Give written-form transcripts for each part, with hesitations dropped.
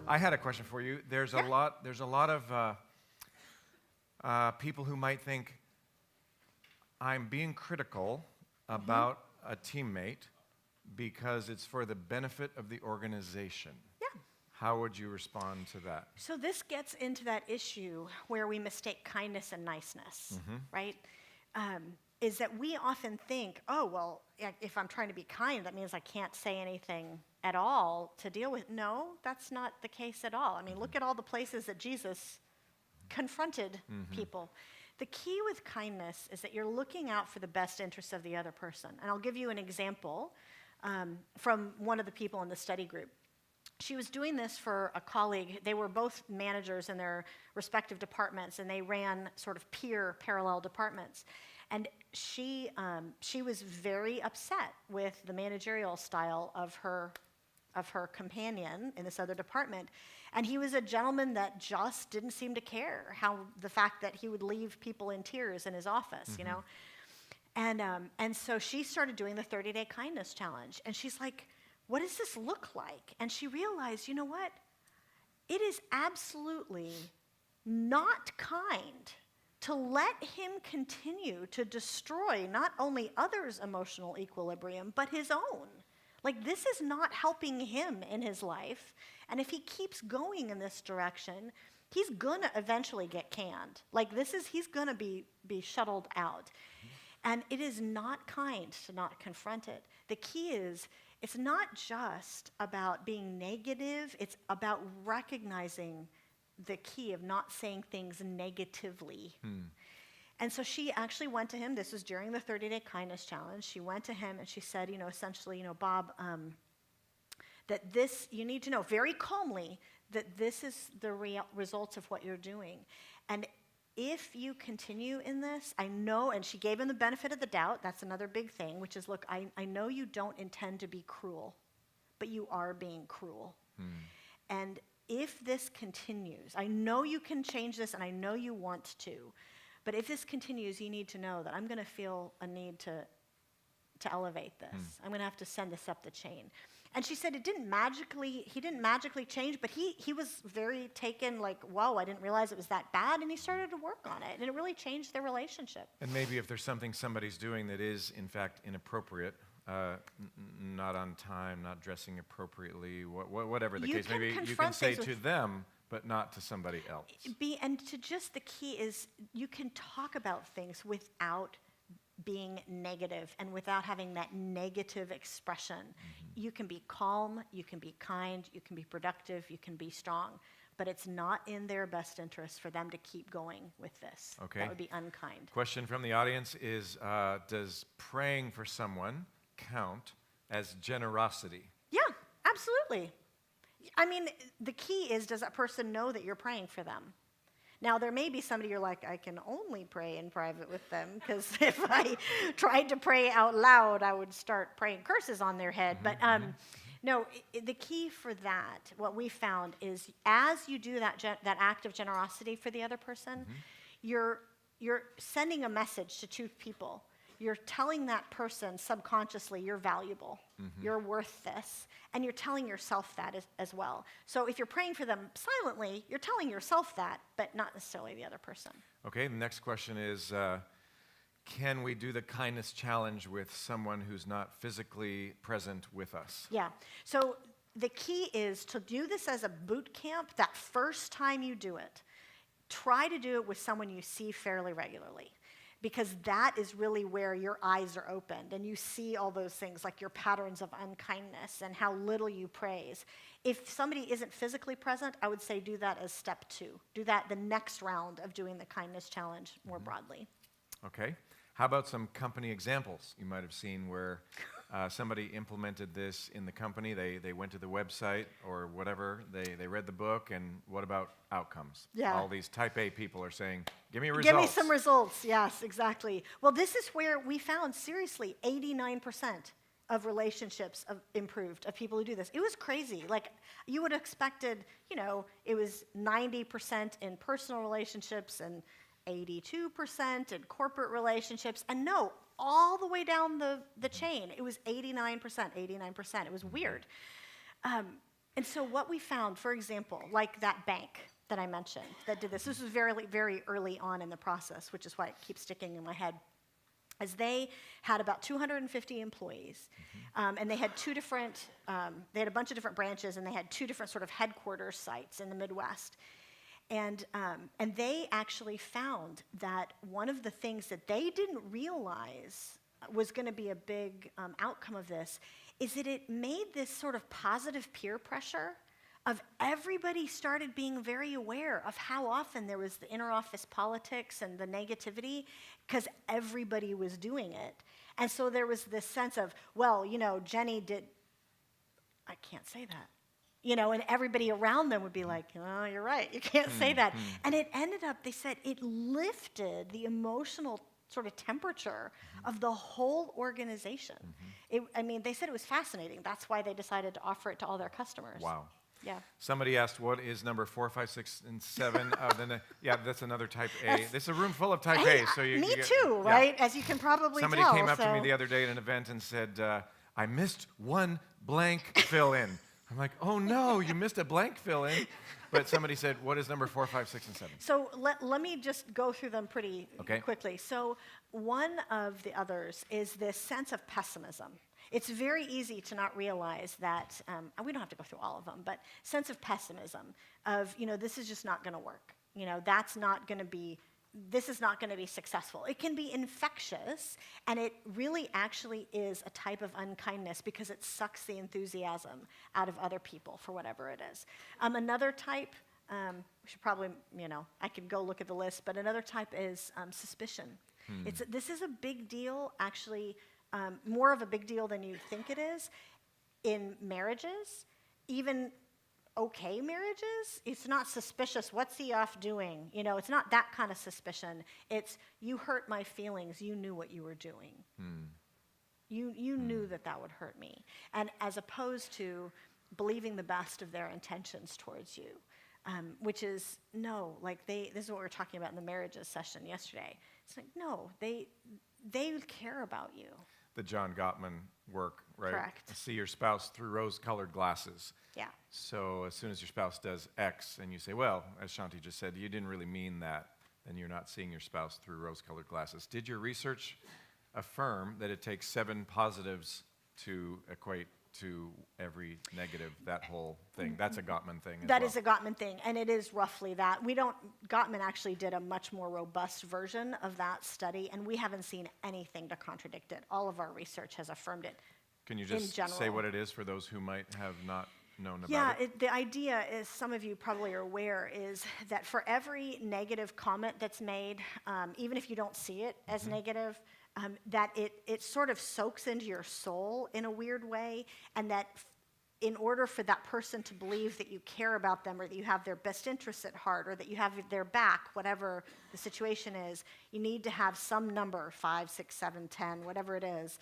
I had a question for you. There's a lot of people who might think I'm being critical about a teammate because it's for the benefit of the organization. Yeah. How would you respond to that? So this gets into that issue where we mistake kindness and niceness, right? Is that we often think, oh, well, if I'm trying to be kind, that means I can't say anything at all to deal with. No, that's not the case at all. I mean, look at all the places that Jesus confronted people. The key with kindness is that you're looking out for the best interests of the other person. And I'll give you an example from one of the people in the study group. She was doing this for a colleague. They were both managers in their respective departments, and they ran sort of peer parallel departments. And she was very upset with the managerial style of her companion in this other department. And he was a gentleman that just didn't seem to care how the fact that he would leave people in tears in his office, you know. And so she started doing the 30-day kindness challenge. And she's like, what does this look like? And she realized, you know what? It is absolutely not kind to let him continue to destroy not only others' emotional equilibrium, but his own. Like, this is not helping him in his life. And if he keeps going in this direction, he's going to eventually get canned. Like, he's going to be shuttled out. And it is not kind to not confront it. The key is, it's not just about being negative, it's about recognizing the key of not saying things negatively. And so she actually went to him. This was during the 30-day kindness challenge. She went to him and she said, essentially, Bob, that this, you need to know very calmly that this is the results of what you're doing. And if you continue in this, I know, and she gave him the benefit of the doubt. That's another big thing, which is, look, I know you don't intend to be cruel, but you are being cruel. And if this continues, I know you can change this, and I know you want to, but if this continues, you need to know that I'm going to feel a need to elevate this. I'm going to have to send this up the chain. And she said he didn't magically change, but he was very taken, like, whoa, I didn't realize it was that bad, and he started to work on it, and it really changed their relationship. And maybe if there's something somebody's doing that is, in fact, inappropriate, not on time, not dressing appropriately, whatever the case, maybe you can say to them, but not to somebody else. The key is you can talk about things without being negative and without having that negative expression. You can be calm, you can be kind, you can be productive, you can be strong, but it's not in their best interest for them to keep going with this. Okay. That would be unkind. Question from the audience is, does praying for someone count as generosity? Yeah, absolutely. I mean, the key is, does that person know that you're praying for them? Now, there may be somebody you're like, I can only pray in private with them, because if I tried to pray out loud, I would start praying curses on their head. But no, the key for that, what we found is, as you do that act of generosity for the other person, you're sending a message to two people. You're telling that person subconsciously you're valuable, you're worth this, and you're telling yourself that as well. So if you're praying for them silently, you're telling yourself that, but not necessarily the other person. Okay, the next question is, can we do the kindness challenge with someone who's not physically present with us? Yeah, so the key is to do this as a boot camp. That first time you do it, try to do it with someone you see fairly regularly, because that is really where your eyes are opened and you see all those things, like your patterns of unkindness and how little you praise. If somebody isn't physically present, I would say do that as step 2. Do that the next round of doing the kindness challenge more broadly. Okay. How about some company examples you might have seen where somebody implemented this in the company? They went to the website or whatever, they read the book, and what about outcomes? Yeah. All these type A people are saying, give me results. Give me some results, yes, exactly. Well, this is where we found, seriously, 89% of relationships improved, of people who do this. It was crazy. Like, you would have expected, it was 90% in personal relationships and 82% in corporate relationships, and no, all the way down the chain, it was 89%. It was weird. And so what we found, for example, like that bank that I mentioned that did this, this was very, very early on in the process, which is why it keeps sticking in my head, as they had about 250 employees, and they had they had a bunch of different branches, and they had 2 different sort of headquarters sites in the Midwest. And they actually found that one of the things that they didn't realize was going to be a big outcome of this is that it made this sort of positive peer pressure of everybody started being very aware of how often there was the interoffice politics and the negativity because everybody was doing it. And so there was this sense of, well, Jenny did, I can't say that. And everybody around them would be like, oh, you're right, you can't say that. And it ended up, they said, it lifted the emotional sort of temperature of the whole organization. They said it was fascinating. That's why they decided to offer it to all their customers. Wow. Yeah. Somebody asked, what is number 4, 5, 6, and 7? Yeah, that's another type A. This is a room full of type A. So me too, right? As you can probably Somebody tell. came up to me the other day at an event and said, I missed one blank fill in. I'm like, oh no, you missed a blank fill in. But somebody said, what is number 4, 5, 6, and 7? So let me just go through them pretty quickly. So one of the others is this sense of pessimism. It's very easy to not realize that, we don't have to go through all of them, but sense of pessimism of, this is just not going to work. This is not going to be successful. It can be infectious, and it really actually is a type of unkindness because it sucks the enthusiasm out of other people for whatever it is. Another type, we should probably, I could go look at the list, but another type is suspicion. This is a big deal, actually, more of a big deal than you think it is in marriages, even okay marriages. It's not suspicious. What's he off doing? It's not that kind of suspicion. It's you hurt my feelings. You knew what you were doing. You knew that would hurt me. And as opposed to believing the best of their intentions towards you, which is no, this is what we were talking about in the marriages session yesterday. It's like, no, they care about you. The John Gottman work, right? Correct. See your spouse through rose-colored glasses. Yeah. So as soon as your spouse does X and you say, well, as Shaunti just said, you didn't really mean that, then you're not seeing your spouse through rose-colored glasses. Did your research affirm that it takes 7 positives to equate to every negative, that whole thing? That's a Gottman thing as That well. is a Gottman thing, and it is roughly that. Gottman actually did a much more robust version of that study, and we haven't seen anything to contradict it. All of our research has affirmed it. Can you just say what it is for those who might have not known about it? The idea is, some of you probably are aware, is that for every negative comment that's made, even if you don't see it as negative, that it sort of soaks into your soul in a weird way, and that in order for that person to believe that you care about them or that you have their best interests at heart or that you have their back, whatever the situation is, you need to have some number, 5, 6, 7, 10, whatever it is,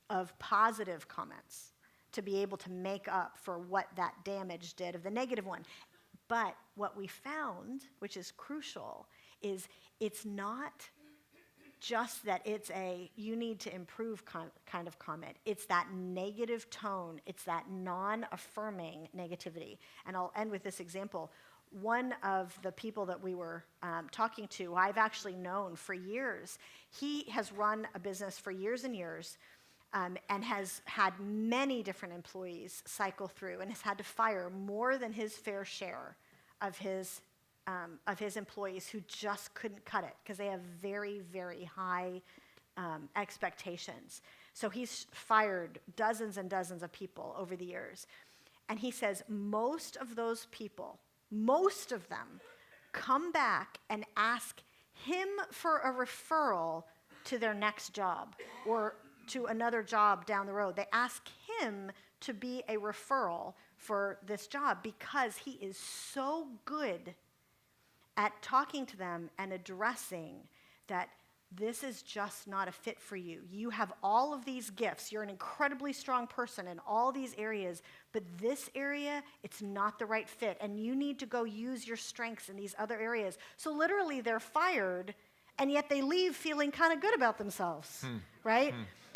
of positive comments to be able to make up for what that damage did of the negative one. But what we found, which is crucial, is it's not just that it's a you need to improve kind of comment. It's that negative tone. It's that non-affirming negativity. And I'll end with this example. One of the people that we were talking to, I've actually known for years. He has run a business for years and years, and has had many different employees cycle through and has had to fire more than his fair share of his employees who just couldn't cut it because they have very, very high expectations. So he's fired dozens and dozens of people over the years. And he says most of those people, most of them, come back and ask him for a referral to their next job or to another job down the road. They ask him to be a referral for this job because he is so good at talking to them and addressing that this is just not a fit for you. You have all of these gifts. You're an incredibly strong person in all these areas, but this area, it's not the right fit, and you need to go use your strengths in these other areas. So literally they're fired, and yet they leave feeling kind of good about themselves, right?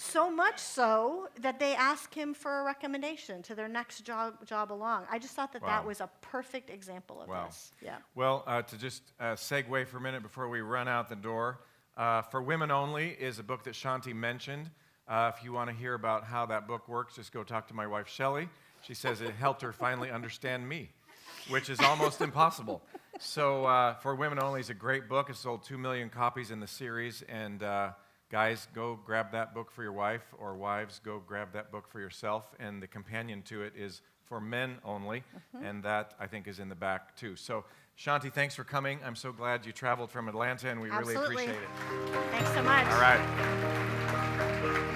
So much so that they ask him for a recommendation to their next job along. I just thought that that Wow. was a perfect example of Wow. this. Yeah. Well, to just segue for a minute before we run out the door, For Women Only is a book that Shaunti mentioned. If you want to hear about how that book works, just go talk to my wife, Shelley. She says it helped her finally understand me, which is almost impossible. So For Women Only is a great book. It's sold 2 million copies in the series. And guys, go grab that book for your wife, or wives, go grab that book for yourself. And the companion to it is For Men Only, and that, I think, is in the back, too. So, Shaunti, thanks for coming. I'm so glad you traveled from Atlanta, and we Absolutely. really appreciate it. Thanks so much. All right.